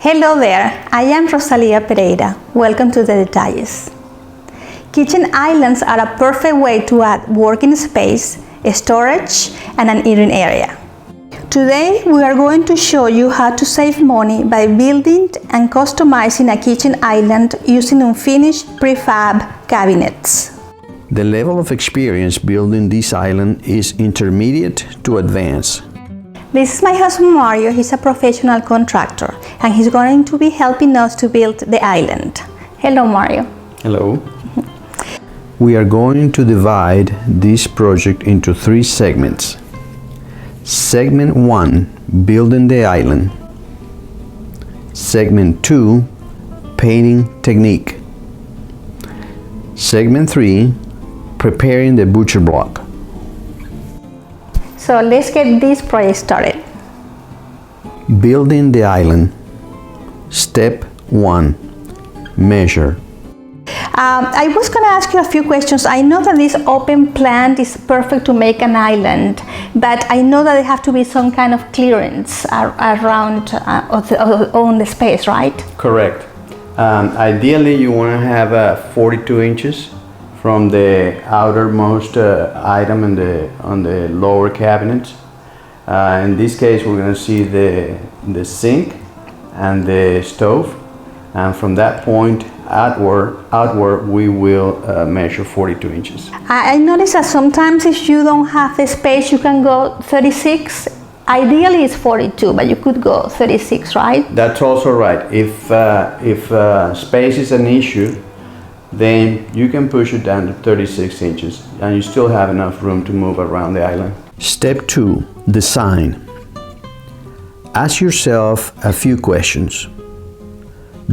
Hello there, I am Rosalia Pereira. Welcome to the Detalles. Kitchen islands are a perfect way to add working space, storage, and an eating area. Today we are going to show you how to save money by building and customizing a kitchen island using unfinished prefab cabinets. The level of experience building this island is intermediate to advanced. This is my husband Mario. He's a professional contractor and he's going to be helping us to build the island. Hello Mario. Hello. We are going to divide this project into 3 segments. Segment 1, building the island. Segment 2, painting technique. Segment 3, preparing the butcher block. So let's get this project started. Building the island. Step 1, measure. I was going to ask you a few questions. I know that this open plan is perfect to make an island, but I know that there have to be some kind of clearance around on the space, right? Correct. Ideally, you want to have 42 inches from the outermost item on the lower cabinets. In this case, we're going to see the sink and the stove, and from that point outward we will measure 42 inches. I noticed that sometimes if you don't have the space, you can go 36. Ideally it's 42, but you could go 36, right? That's also right. If space is an issue, then you can push it down to 36 inches and you still have enough room to move around the island. Step 2, design. Ask yourself a few questions.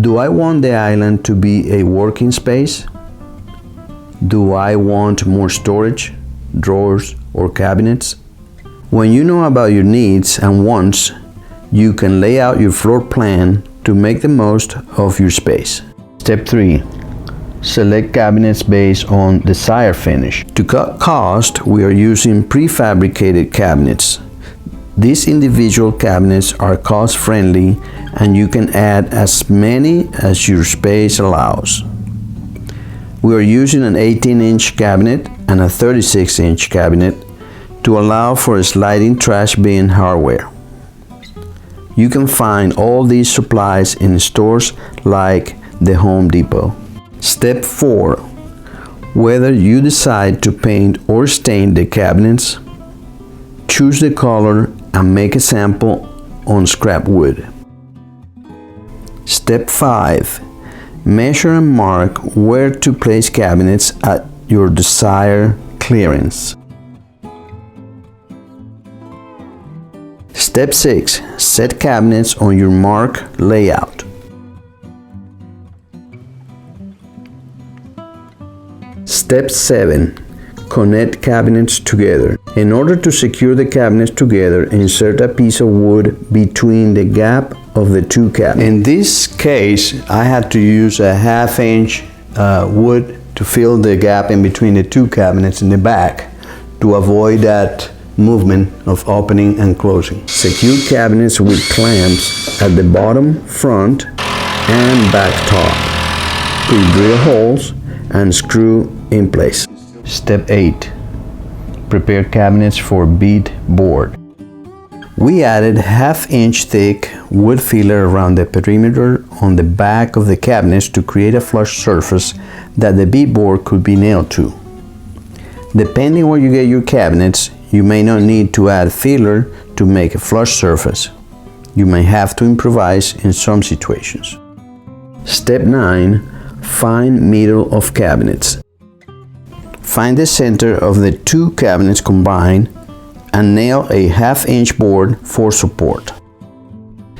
Do I want the island to be a working space? Do I want more storage, drawers, or cabinets? When you know about your needs and wants, you can lay out your floor plan to make the most of your space. Step 3. Select cabinets based on desired finish. To cut cost, we are using prefabricated cabinets. These individual cabinets are cost-friendly and you can add as many as your space allows. We are using an 18-inch cabinet and a 36-inch cabinet to allow for a sliding trash bin hardware. You can find all these supplies in stores like the Home Depot. Step 4. Whether you decide to paint or stain the cabinets, choose the color and make a sample on scrap wood. Step 5. Measure and mark where to place cabinets at your desired clearance. Step 6. Set cabinets on your mark layout. Step 7. Connect cabinets together. In order to secure the cabinets together, insert a piece of wood between the gap of the 2 cabinets. In this case, I had to use a 1/2 inch wood to fill the gap in between the 2 cabinets in the back to avoid that movement of opening and closing. Secure cabinets with clamps at the bottom, front, and back top. Pre-drill holes and screw in place. Step 8. Prepare cabinets for bead board. We added 1/2 inch thick wood filler around the perimeter on the back of the cabinets to create a flush surface that the bead board could be nailed to. Depending where you get your cabinets, you may not need to add filler to make a flush surface. You may have to improvise in some situations. Step 9. Find middle of cabinets. Find the center of the 2 cabinets combined and nail a 1/2 inch board for support.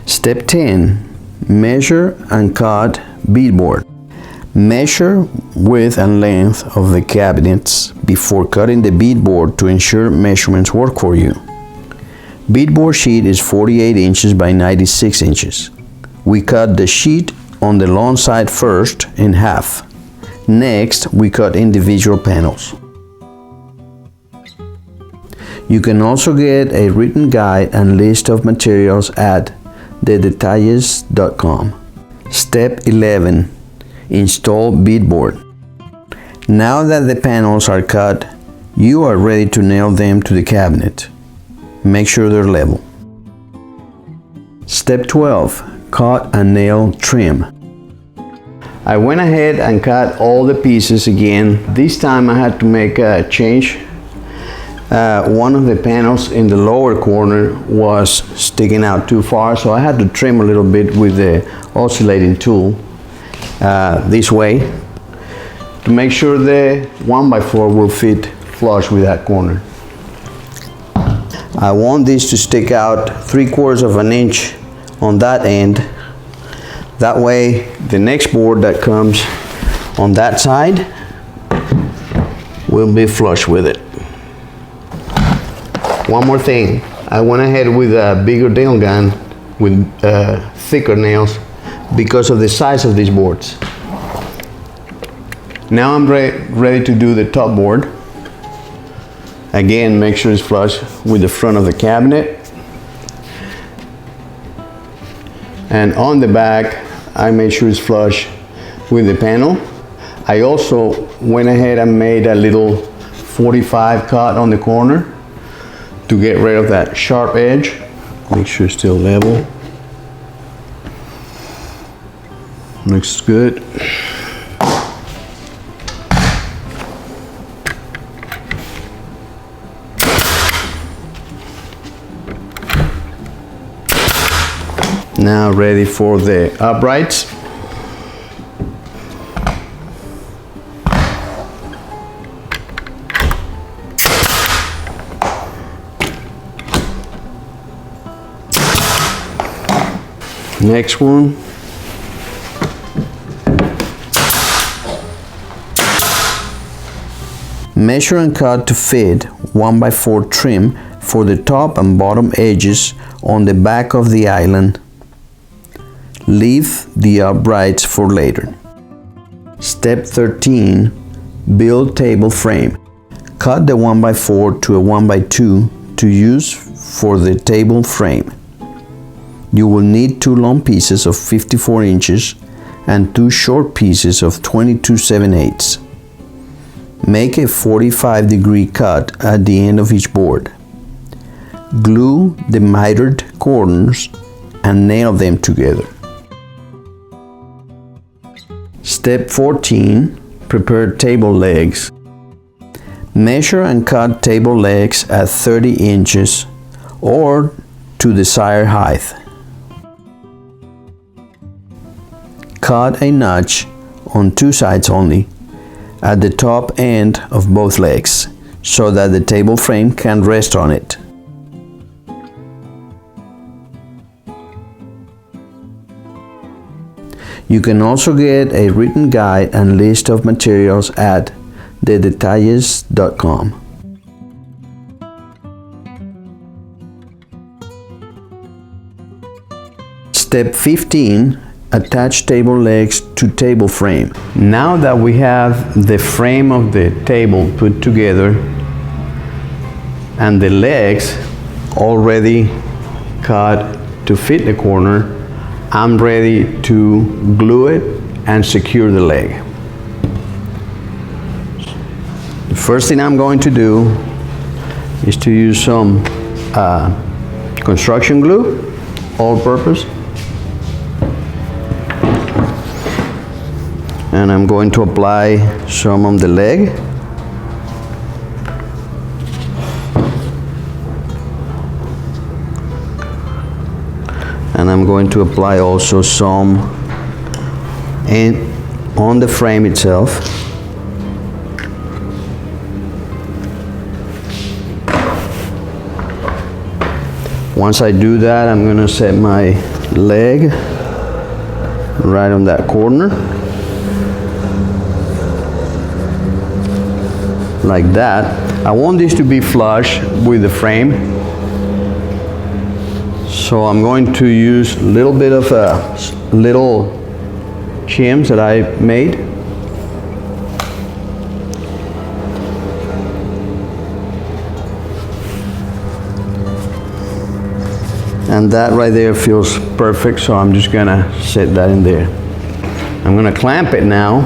Step 10. Measure and cut beadboard. Measure width and length of the cabinets before cutting the beadboard to ensure measurements work for you. Beadboard sheet is 48 inches by 96 inches. We cut the sheet on the long side first in half. Next, we cut individual panels. You can also get a written guide and list of materials at thedetalles.com. Step 11. Install beadboard. Now that the panels are cut, you are ready to nail them to the cabinet. Make sure they're level. Step 12. Cut and nail trim. I went ahead and cut all the pieces again. This time I had to make a change. One of the panels in the lower corner was sticking out too far, so I had to trim a little bit with the oscillating tool this way to make sure the 1x4 will fit flush with that corner. I want this to stick out 3/4 of an inch on that end. That way the next board that comes on that side will be flush with it. One more thing, I went ahead with a bigger nail gun with thicker nails because of the size of these boards. Now I'm ready to do the top board. Again, make sure it's flush with the front of the cabinet. And on the back, I made sure it's flush with the panel. I also went ahead and made a little 45 cut on the corner to get rid of that sharp edge. Make sure it's still level. Looks good. Now ready for the uprights. Next one. Measure and cut to fit 1x4 trim for the top and bottom edges on the back of the island. Leave the uprights for later. Step 13. Build table frame. Cut the 1x4 to a 1x2 to use for the table frame. You will need 2 long pieces of 54 inches and 2 short pieces of 22 7/8. Make a 45-degree cut at the end of each board. Glue the mitered corners and nail them together. Step 14. Prepare table legs. Measure and cut table legs at 30 inches or to desired height. Cut a notch on 2 sides only at the top end of both legs so that the table frame can rest on it. You can also get a written guide and list of materials at thedetalles.com. Step 15. Attach table legs to table frame. Now that we have the frame of the table put together and the legs already cut to fit the corner, I'm ready to glue it and secure the leg. The first thing I'm going to do is to use some construction glue, all-purpose. And I'm going to apply some on the leg. And I'm going to apply also some on the frame itself. Once I do that, I'm going to set my leg right on that corner. Like that. I want this to be flush with the frame, so I'm going to use a little bit of little shims that I made. And that right there feels perfect, so I'm just gonna set that in there. I'm gonna clamp it now.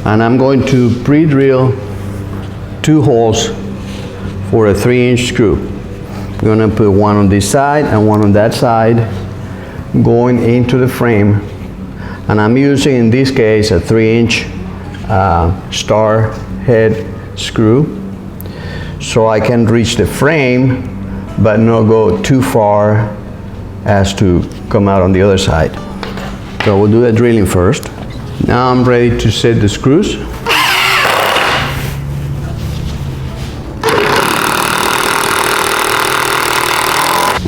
And I'm going to pre-drill 2 holes for a 3-inch screw. I'm gonna put one on this side and one on that side, going into the frame. And I'm using, in this case, a 3-inch star head screw, so I can reach the frame but not go too far as to come out on the other side. So we'll do the drilling first. Now I'm ready to set the screws.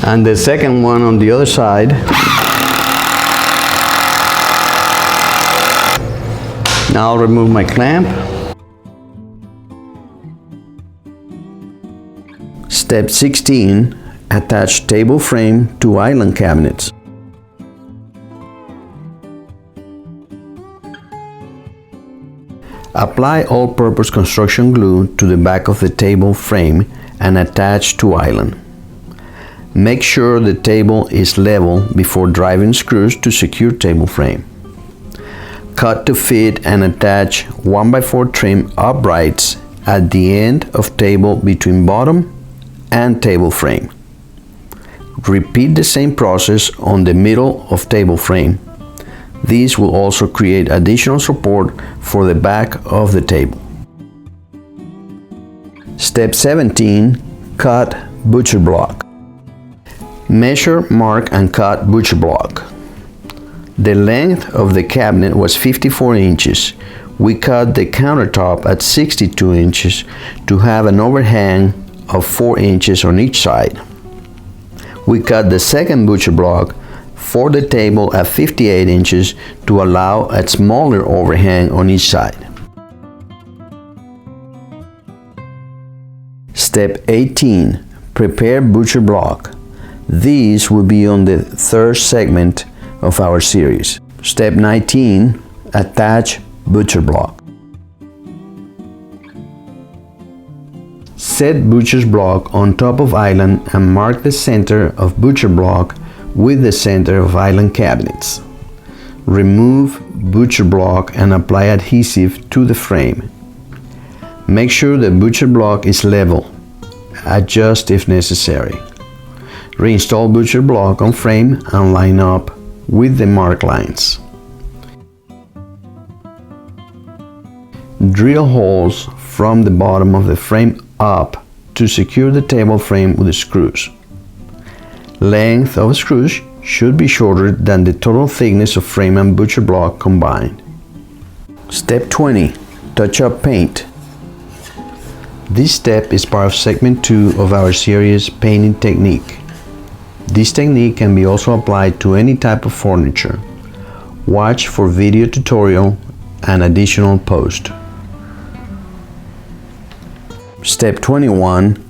And the second one on the other side. Now I'll remove my clamp. Step 16. Attach table frame to island cabinets. Apply all-purpose construction glue to the back of the table frame and attach to island. Make sure the table is level before driving screws to secure table frame. Cut to fit and attach 1x4 trim uprights at the end of table between bottom and table frame. Repeat the same process on the middle of table frame. These will also create additional support for the back of the table. Step 17. Cut butcher block. Measure, mark, and cut butcher block. The length of the cabinet was 54 inches. We cut the countertop at 62 inches to have an overhang of 4 inches on each side. We cut the second butcher block for the table at 58 inches to allow a smaller overhang on each side. Step 18. Prepare butcher block. These will be on the third segment of our series. Step 19. Attach butcher block. Set butcher's block on top of island and mark the center of butcher block with the center of island cabinets. Remove butcher block and apply adhesive to the frame. Make sure the butcher block is level. Adjust if necessary. Reinstall butcher block on frame and line up with the mark lines. Drill holes from the bottom of the frame up to secure the table frame with the screws. Length of screws should be shorter than the total thickness of frame and butcher block combined. Step 20. Touch-up paint. This step is part of segment 2 of our series Painting Technique. This technique can be also applied to any type of furniture. Watch for video tutorial and additional post. Step 21.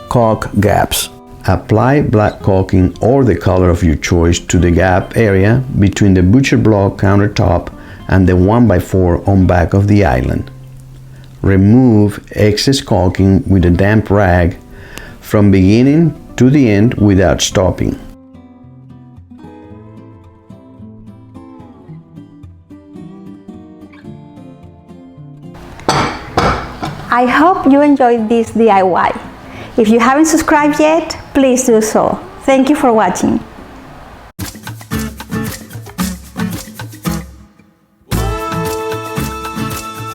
Caulk gaps. Apply black caulking or the color of your choice to the gap area between the butcher block countertop and the 1x4 on back of the island. Remove excess caulking with a damp rag from beginning to the end without stopping. I hope you enjoyed this DIY. If you haven't subscribed yet, please do so. Thank you for watching.